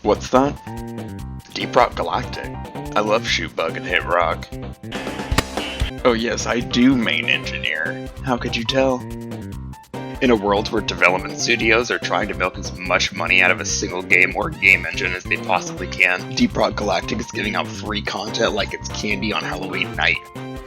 What's that? Proc Galactic. I love shoot bug and hit rock. Oh yes, I do main engineer. How could you tell? In a world where development studios are trying to milk as much money out of a single game or game engine as they possibly can, Proc Galactic is giving out free content like it's candy on Halloween night.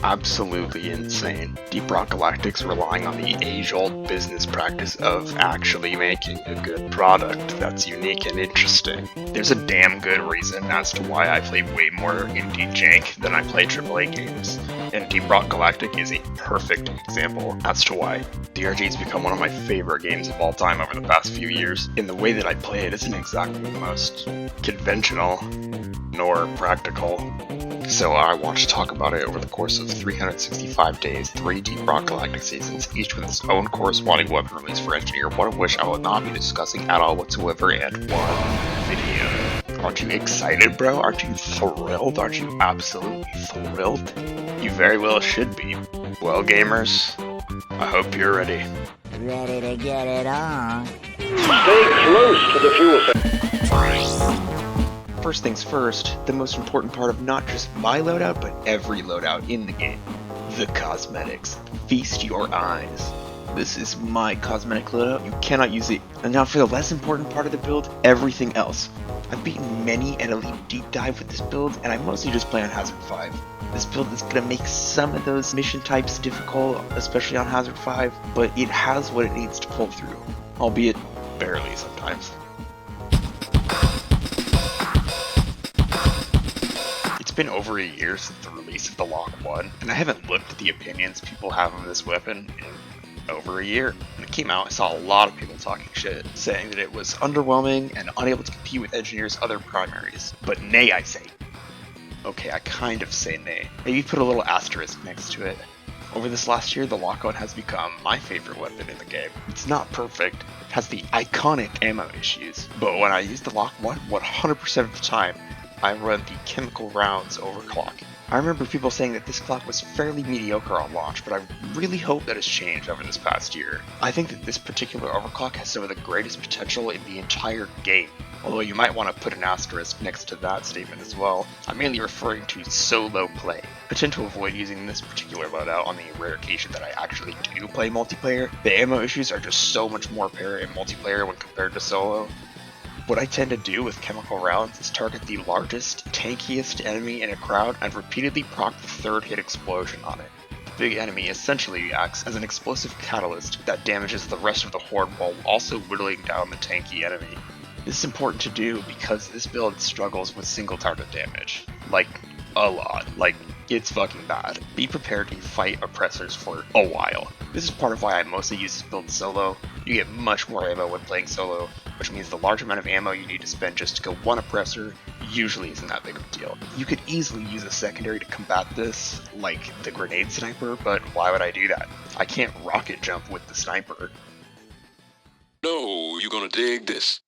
Absolutely insane. Proc Galactic's relying on the age-old business practice of actually making a good product that's unique and interesting. There's a damn good reason as to why I play way more indie jank than I play AAA games, and Proc Galactic is a perfect example as to why. DRG's become one of my favorite games of all time over the past few years, and the way that I play it isn't exactly the most conventional nor practical. So I want to talk about it over the course of 365 days, 3 Proc Galactic seasons, each with its own corresponding weapon release for Engineer, one of which I will not be discussing at all whatsoever, and one video. Aren't you excited, bro? Aren't you thrilled? Aren't you absolutely thrilled? You very well should be. Well, gamers, I hope you're ready. Ready to get it on. Stay close to the fuel cell. First things first, the most important part of not just my loadout, but every loadout in the game. The cosmetics. Feast your eyes. This is my cosmetic loadout, you cannot use it. And now for the less important part of the build, everything else. I've beaten many an elite deep dive with this build, and I mostly just play on Hazard 5. This build is going to make some of those mission types difficult, especially on Hazard 5, but it has what it needs to pull through, albeit barely sometimes. It's been over a year since the release of the Lock 1, and I haven't looked at the opinions people have of this weapon in over a year. When it came out, I saw a lot of people talking shit, saying that it was underwhelming and unable to compete with Engineer's other primaries. But nay, I say. Okay, I kind of say nay. Maybe put a little asterisk next to it. Over this last year, the Lockout has become my favorite weapon in the game. It's not perfect, it has the iconic ammo issues, but when I use the Lock 1, 100% of the time, I run the chemical rounds overclock. I remember people saying that this clock was fairly mediocre on launch, but I really hope that has changed over this past year. I think that this particular overclock has some of the greatest potential in the entire game, although you might want to put an asterisk next to that statement as well. I'm mainly referring to solo play. I tend to avoid using this particular loadout on the rare occasion that I actually do play multiplayer. The ammo issues are just so much more apparent in multiplayer when compared to solo. What I tend to do with chemical rounds is target the largest, tankiest enemy in a crowd and repeatedly proc the third hit explosion on it. The big enemy essentially acts as an explosive catalyst that damages the rest of the horde while also whittling down the tanky enemy. This is important to do because this build struggles with single target damage. Like, a lot. Like, it's fucking bad. Be prepared to fight oppressors for a while. This is part of why I mostly use this build solo. You get much more ammo when playing solo, which means the large amount of ammo you need to spend just to kill one oppressor usually isn't that big of a deal. You could easily use a secondary to combat this, like the grenade sniper, but why would I do that? I can't rocket jump with the sniper. No, you're gonna dig this.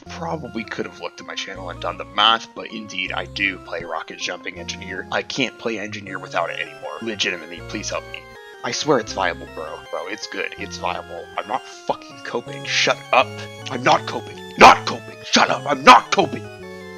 Probably could have looked at my channel and done the math, but indeed I do play rocket jumping engineer. I can't play engineer without it anymore. Legitimately, please help me. I swear it's viable, bro. Bro, it's good. It's viable. I'm not fucking coping. Shut up. I'm not coping. Not coping. Shut up. I'm not coping.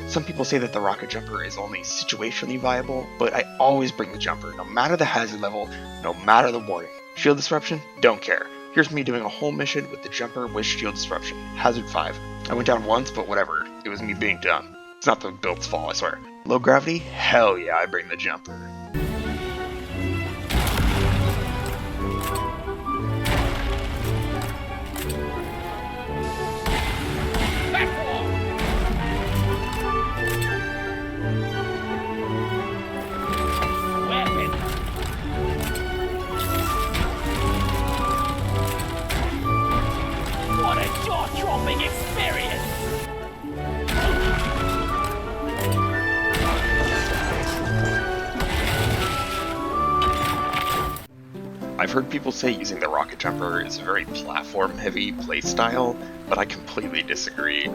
Some people say that the rocket jumper is only situationally viable, but I always bring the jumper, no matter the hazard level, no matter the warning. Shield disruption? Don't care. Here's me doing a whole mission with the jumper with shield disruption. Hazard 5. I went down once, but whatever. It was me being dumb. It's not the build's fault, I swear. Low gravity? Hell yeah, I bring the jumper. What a jaw-dropping experience! I've heard people say using the rocket jumper is a very platform-heavy playstyle, but I completely disagree.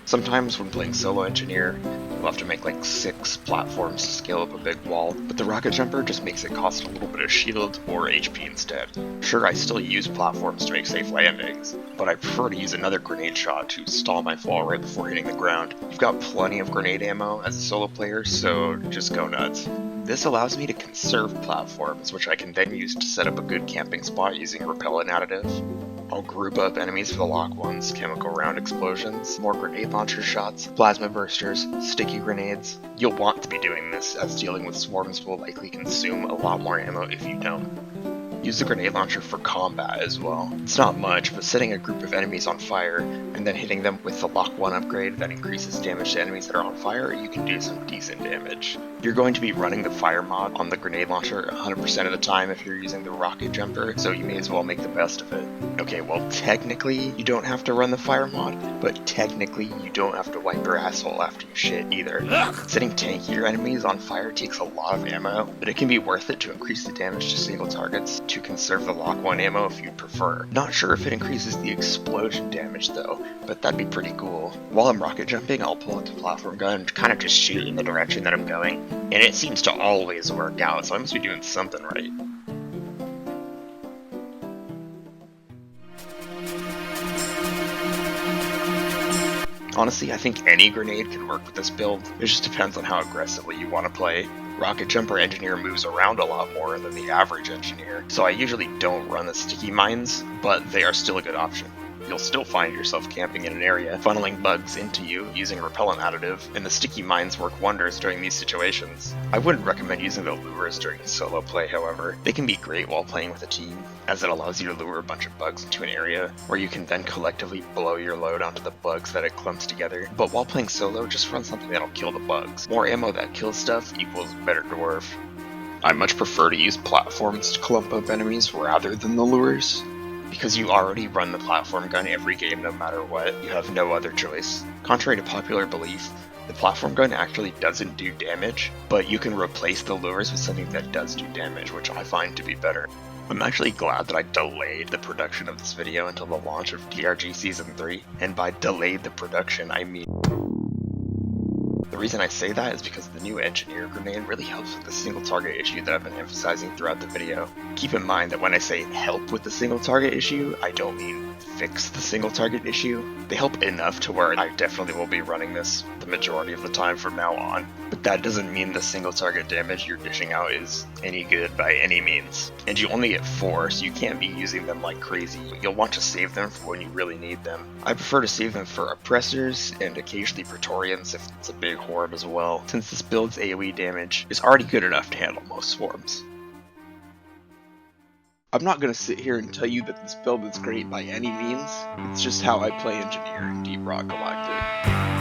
Sometimes when playing solo engineer, you'll have to make like 6 platforms to scale up a big wall, but the rocket jumper just makes it cost a little bit of shield or HP instead. Sure, I still use platforms to make safe landings, but I prefer to use another grenade shot to stall my fall right before hitting the ground. You've got plenty of grenade ammo as a solo player, so just go nuts. This allows me to conserve platforms, which I can then use to set up a good camping spot using repellent additive. I'll group up enemies for the lock ones, chemical round explosions, more grenade launcher shots, plasma bursters, sticky grenades. You'll want to be doing this, as dealing with swarms will likely consume a lot more ammo if you don't. Use the grenade launcher for combat as well. It's not much, but setting a group of enemies on fire and then hitting them with the lock 1 upgrade that increases damage to enemies that are on fire, you can do some decent damage. You're going to be running the fire mod on the grenade launcher 100% of the time if you're using the rocket jumper, so you may as well make the best of it. Okay, well technically you don't have to run the fire mod, but technically you don't have to wipe your asshole after you shit either. Setting tankier enemies on fire takes a lot of ammo, but it can be worth it to increase the damage to single targets to conserve the lock 1 ammo if you'd prefer. Not sure if it increases the explosion damage though, but that'd be pretty cool. While I'm rocket jumping, I'll pull out the platform gun and kind of just shoot in the direction that I'm going, and it seems to always work out, so I must be doing something right. Honestly, I think any grenade can work with this build. It just depends on how aggressively you want to play. Rocket Jumper Engineer moves around a lot more than the average engineer, so I usually don't run the sticky mines, but they are still a good option. You'll still find yourself camping in an area, funneling bugs into you using repellent additive, and the sticky mines work wonders during these situations. I wouldn't recommend using the lures during solo play, however. They can be great while playing with a team, as it allows you to lure a bunch of bugs into an area, where you can then collectively blow your load onto the bugs that it clumps together. But while playing solo, just run something that'll kill the bugs. More ammo that kills stuff equals better dwarf. I much prefer to use platforms to clump up enemies rather than the lures. Because you already run the platform gun every game no matter what, you have no other choice. Contrary to popular belief, the platform gun actually doesn't do damage, but you can replace the lures with something that does do damage, which I find to be better. I'm actually glad that I delayed the production of this video until the launch of DRG Season 3, and by delayed the production I mean the reason I say that is because the new engineer grenade really helps with the single target issue that I've been emphasizing throughout the video. Keep in mind that when I say help with the single target issue, I don't mean fix the single target issue. They help enough to where I definitely will be running this the majority of the time from now on, but that doesn't mean the single target damage you're dishing out is any good by any means. And you only get 4, so you can't be using them like crazy. You'll want to save them for when you really need them. I prefer to save them for oppressors and occasionally Praetorians if it's a big horde as well, since this build's AoE damage is already good enough to handle most swarms. I'm not going to sit here and tell you that this build is great by any means, it's just how I play engineer in Deep Rock Galactic.